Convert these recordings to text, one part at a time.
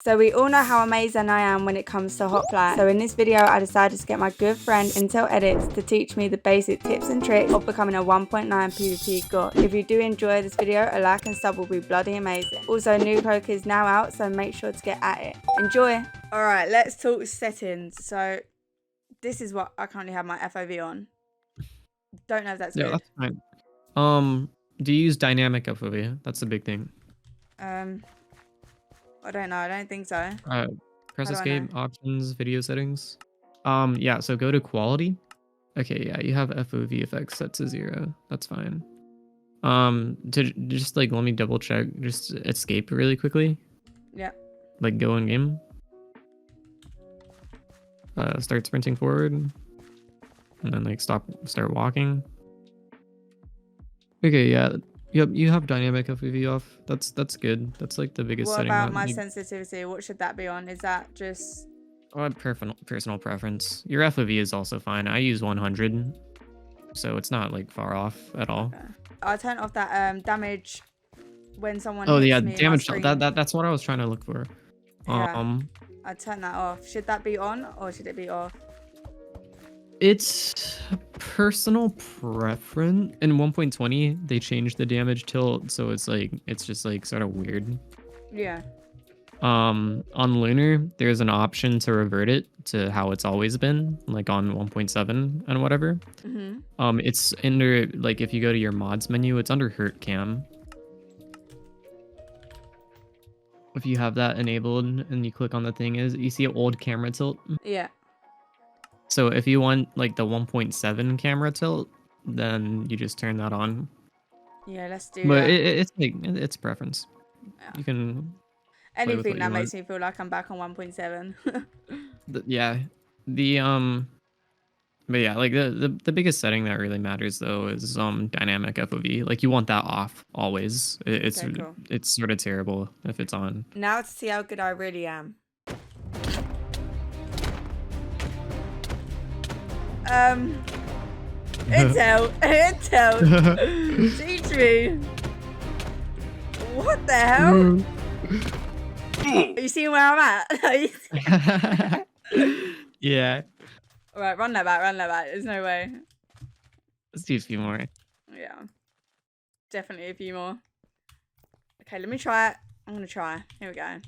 So we all know how amazing I am when it comes to Hotflat. So in this video, I decided to get my good friend Intel Edits to teach me the basic tips and tricks of becoming a 1.9 PvP god. If you do enjoy this video, a like and sub will be bloody amazing. Also, new cloak is now out, so make sure to get at it. Enjoy. All right, let's talk settings. So this is what I currently have my FOV on. Don't know if that's good. That's fine. Do you use dynamic FOV? That's the big thing. I don't know. I don't think so. Press escape, options, video settings. Yeah, so go to quality. Okay, yeah, you have FOV effects set to 0. That's fine. To just like let me double check. Just escape really quickly. Yeah. Like go in game. Start sprinting forward, and then like start walking. Okay, yeah. Yep, you have dynamic FOV off. That's good. That's like the biggest setting. What about my sensitivity? What should that be on? Is that just personal preference? Your FOV is also fine. I use 100, so it's not like far off at all. Okay. I turn off that damage when someone. Oh hits yeah, me damage. That's what I was trying to look for. Yeah. I turn that off. Should that be on or should it be off? It's personal preference. In 1.20, they changed the damage tilt, so it's just like sort of weird. Yeah. On Lunar, there's an option to revert it to how it's always been, like on 1.7 and whatever. It's under, like, if you go to your mods menu, it's under hurt cam. If you have that enabled and you click on the thing, you see an old camera tilt? Yeah. So if you want like the 1.7 camera tilt, then you just turn that on. Yeah, let's do that. But it's preference. Yeah. You can anything that makes me feel like I'm back on 1.7. Yeah. But yeah, like the biggest setting that really matters though is dynamic FOV. Like you want that off always. It's sort of terrible if it's on. Now to see how good I really am. Intel, teach me. What the hell? Are you seeing where I'm at? Yeah. All right, run that back. There's no way. Let's do a few more. Yeah, definitely a few more. Okay, let me try it. I'm gonna try. Here we go.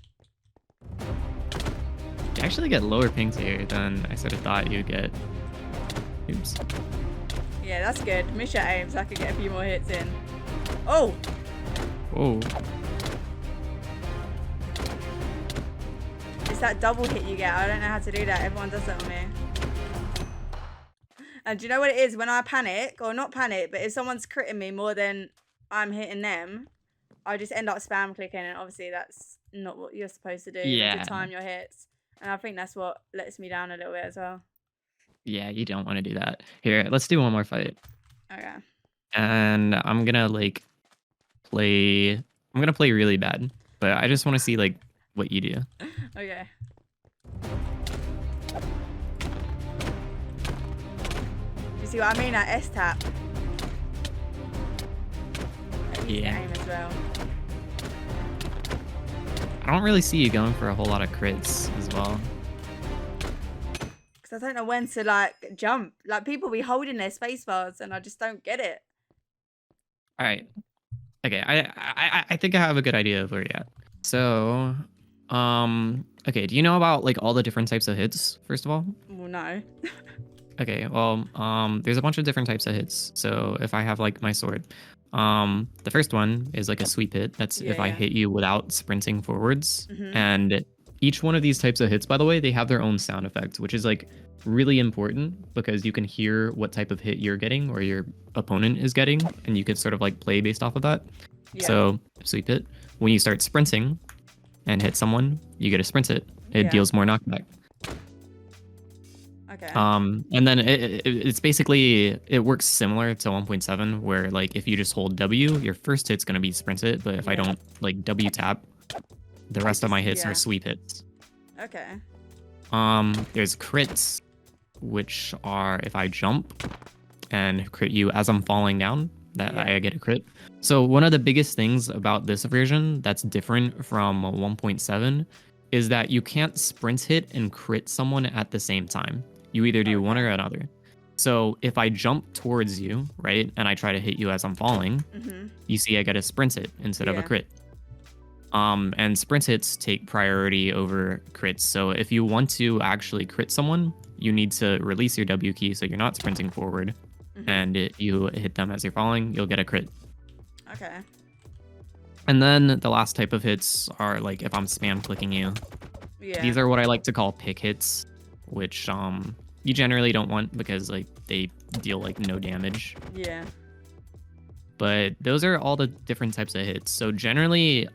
You actually get lower pings here than I sort of thought you'd get. Oops. Yeah, that's good. Miss your aim so I could get a few more hits in. Oh! Oh. It's that double hit you get. I don't know how to do that. Everyone does that on me. And do you know what it is? When I panic, or not panic, but if someone's critting me more than I'm hitting them, I just end up spam clicking, and obviously that's not what you're supposed to do. Yeah. To time your hits. And I think that's what lets me down a little bit as well. Yeah, you don't want to do that. Here, let's do one more fight. Okay. And I'm gonna play really bad, but I just want to see like what you do. Okay. You see what I mean? That S tap. Yeah. Aim as well. I don't really see you going for a whole lot of crits as well. I don't know when to like jump. Like people be holding their space bars and I just don't get it. All right. Okay. I think I have a good idea of where you're at. So, okay. Do you know about like all the different types of hits? First of all. Well, no. Okay. Well, there's a bunch of different types of hits. So if I have like my sword, the first one is like a sweep hit. That's if I hit you without sprinting forwards. And each one of these types of hits, by the way, they have their own sound effects, which is like really important because you can hear what type of hit you're getting or your opponent is getting, and you can sort of like play based off of that. Yeah. So sweep hit, when you start sprinting and hit someone, you get a sprint hit. It deals more knockback. Okay. And then it's basically, it works similar to 1.7 where like if you just hold W, your first hit's gonna be sprint hit, but if I don't like W tap, the rest of my hits are sweep hits. Okay. There's crits, which are if I jump and crit you as I'm falling down, that I get a crit. So one of the biggest things about this version that's different from 1.7 is that you can't sprint hit and crit someone at the same time. You either do one or another. So if I jump towards you, right, and I try to hit you as I'm falling, you see I get a sprint hit instead of a crit. And sprint hits take priority over crits. So if you want to actually crit someone, you need to release your W key so you're not sprinting forward, and you hit them as you're falling, you'll get a crit. Okay. And then the last type of hits are like if I'm spam clicking you. Yeah. These are what I like to call pick hits, which you generally don't want because like they deal like no damage. Yeah. But those are all the different types of hits. So generally,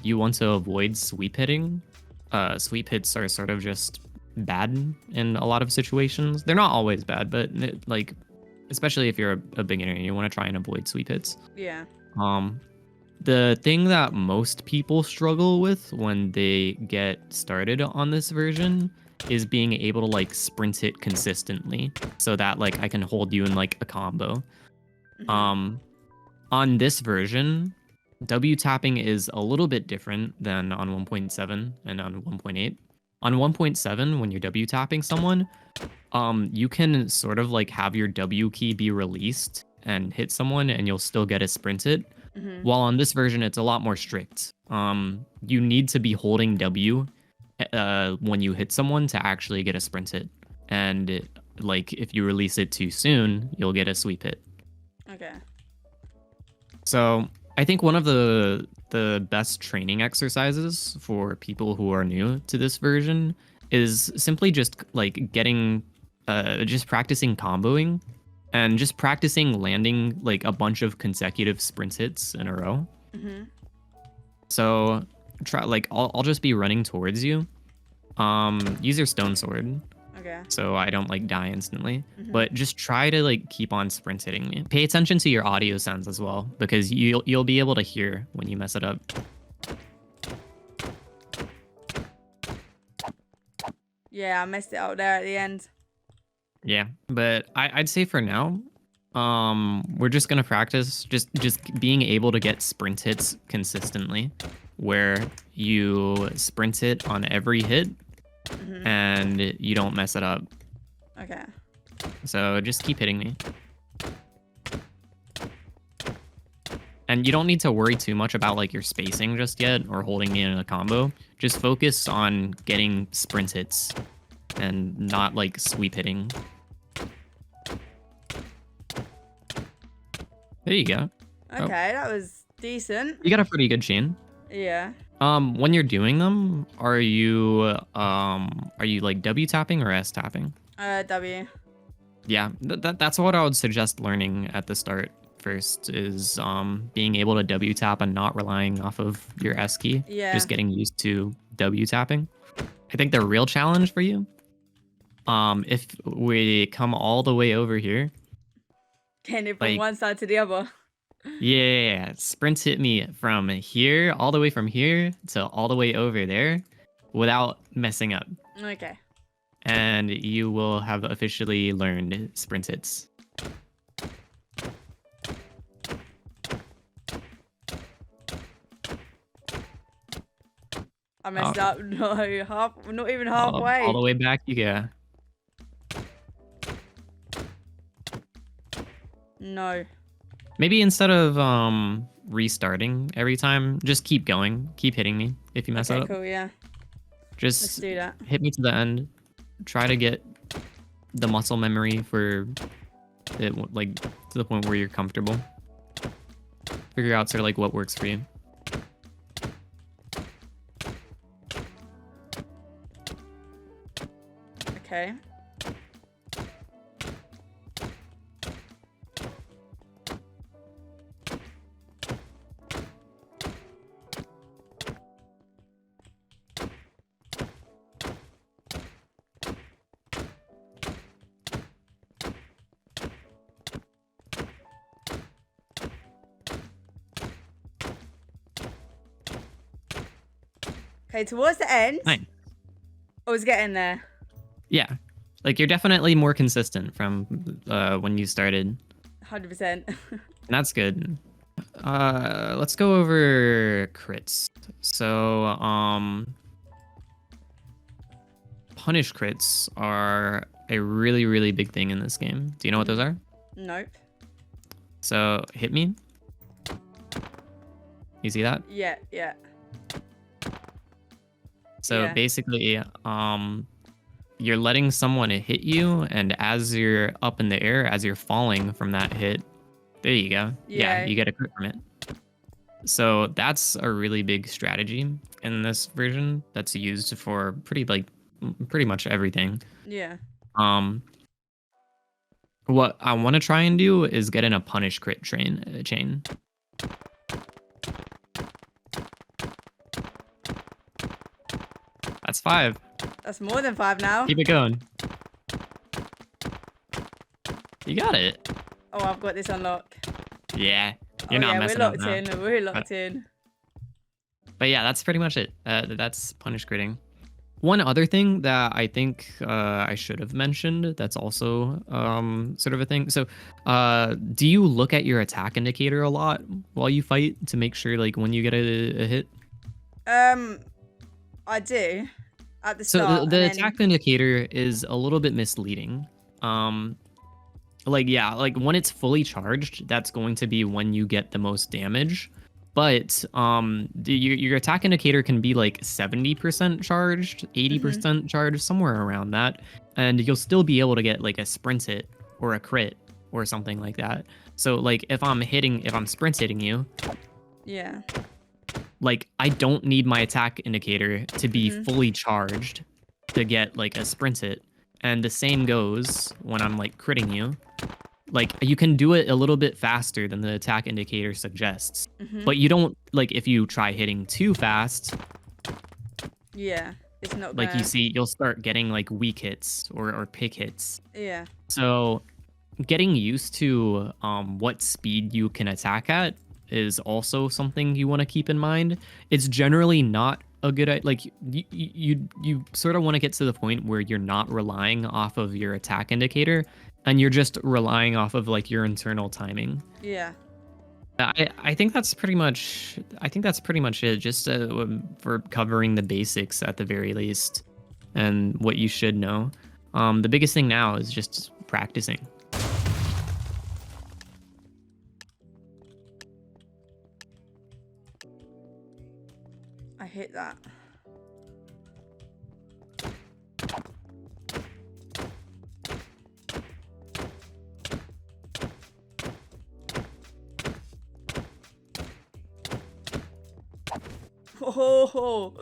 you want to avoid sweep hitting. Sweep hits are sort of just bad in a lot of situations. They're not always bad, but like, especially if you're a beginner, you want to try and avoid sweep hits. Yeah. The thing that most people struggle with when they get started on this version is being able to like sprint hit consistently so that like I can hold you in like a combo. On this version, W tapping is a little bit different than on 1.7 and on 1.8. On 1.7, when you're W tapping someone, you can sort of like have your W key be released and hit someone and you'll still get a sprint hit. While on this version, it's a lot more strict. You need to be holding W when you hit someone to actually get a sprint hit. And like if you release it too soon, you'll get a sweep hit. Okay. So I think one of the best training exercises for people who are new to this version is simply just like getting, just practicing comboing and just practicing landing like a bunch of consecutive sprint hits in a row. So try like I'll just be running towards you. Use your stone sword. Okay. So I don't like die instantly, but just try to like keep on sprint hitting me. Pay attention to your audio sounds as well, because you'll be able to hear when you mess it up. Yeah, I messed it up there at the end. Yeah, but I'd say for now, we're just gonna practice just being able to get sprint hits consistently, where you sprint it on every hit and you don't mess it up. Okay. So just keep hitting me. And you don't need to worry too much about like your spacing just yet or holding me in a combo. Just focus on getting sprint hits and not like sweep hitting. There you go. Okay, that was decent. You got a pretty good chain. Yeah. When you're doing them, are you like W tapping or S tapping? W. Yeah, that's what I would suggest learning at the start first is being able to W tap and not relying off of your S key. Yeah. Just getting used to W tapping. I think the real challenge for you, if we come all the way over here. Getting it from like, one side to the other. Yeah, sprint hit me from here, all the way from here to all the way over there without messing up. Okay. And you will have officially learned sprint hits. I messed up. No, not even halfway. All the way back you go. No. Maybe instead of restarting every time, just keep going. Keep hitting me if you mess up. Cool, yeah. Just Let's do that. hit me to the end. Try to get the muscle memory for it, like to the point where you're comfortable. Figure out sort of like what works for you. Okay. Okay, towards the end. Fine. I was getting there. Yeah. Like you're definitely more consistent from when you started. 100%. And that's good. Let's go over crits. So, punish crits are a really, really big thing in this game. Do you know what those are? Nope. So hit me. You see that? Yeah. So Yeah. basically, you're letting someone hit you, and as you're up in the air, as you're falling from that hit, there you go. Yeah, you get a crit from it. So that's a really big strategy in this version that's used for pretty much everything. Yeah. What I want to try and do is get in a punish crit chain. That's 5. That's more than 5 now. Keep it going. You got it. Oh, I've got this unlocked. Yeah, you're not messing up now. We're locked in. But yeah, that's pretty much it. That's punish critting. One other thing that I think I should have mentioned that's also sort of a thing. So do you look at your attack indicator a lot while you fight to make sure like when you get a hit? I do at the start. So the attack indicator is a little bit misleading. Like when it's fully charged, that's going to be when you get the most damage. But your attack indicator can be like 70% charged, 80% charged, somewhere around that, and you'll still be able to get like a sprint hit or a crit or something like that. So like if I'm sprint hitting you, yeah, like I don't need my attack indicator to be fully charged to get like a sprint hit, and the same goes when I'm like critting you. Like you can do it a little bit faster than the attack indicator suggests, but you don't like if you try hitting too fast. Yeah, it's not like you'll start getting like weak hits or pick hits. Yeah. So getting used to what speed you can attack at is also something you want to keep in mind. It's generally not a good like you sort of want to get to the point where you're not relying off of your attack indicator and you're just relying off of like your internal timing. Yeah. I think that's pretty much it, just for covering the basics at the very least and what you should know. The biggest thing now is just practicing. I hit that. Oh,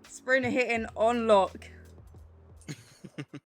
Sprinter hitting on lock.